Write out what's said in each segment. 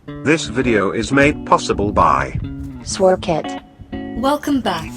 This video is made possible by Sworkit. Welcome back.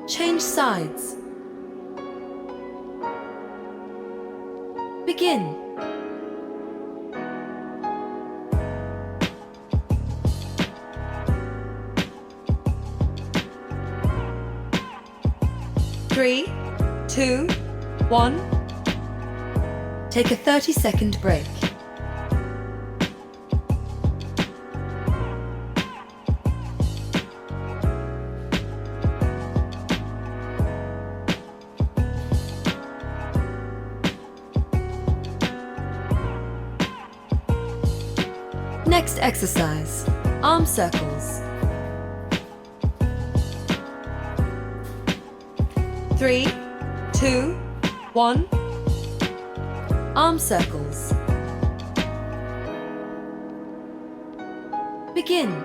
Change sides. Begin. Three, two, one. Take a 30-second break. Next exercise, arm circles. 3, 2, 1. Arm circles. Begin.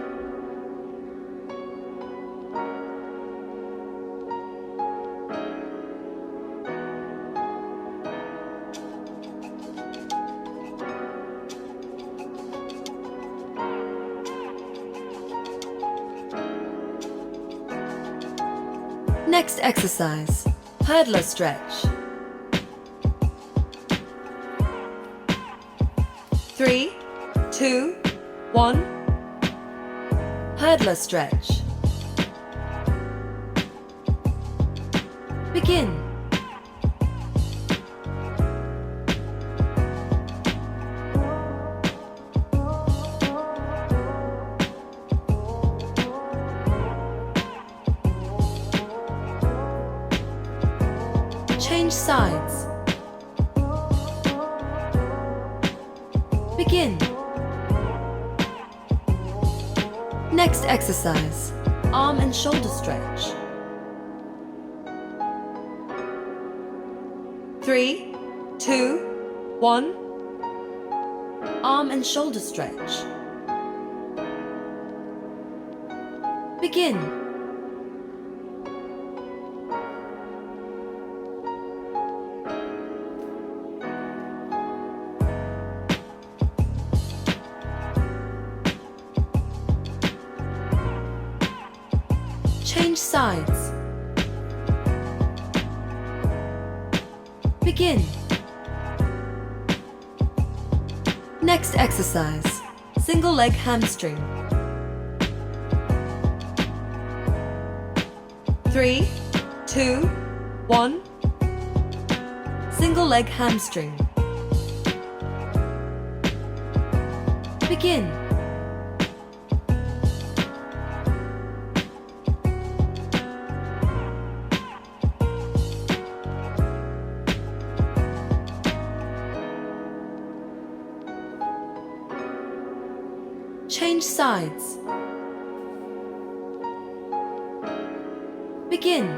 Next exercise, hurdler stretch. 3, 2, 1. Hurdler stretch. Begin. Change sides. Begin. Begin. Next exercise, arm and shoulder stretch. 3, 2, 1. Arm and shoulder stretch. Begin. Change sides. Begin. Next exercise, single leg hamstring. 3, 2, 1. Single leg hamstring. Begin. Change sides. Begin.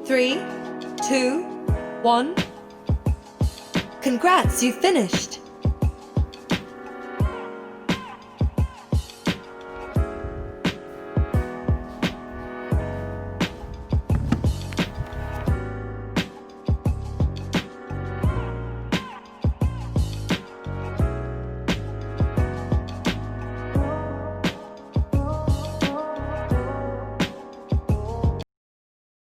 Three, two, one. Congrats, you finished!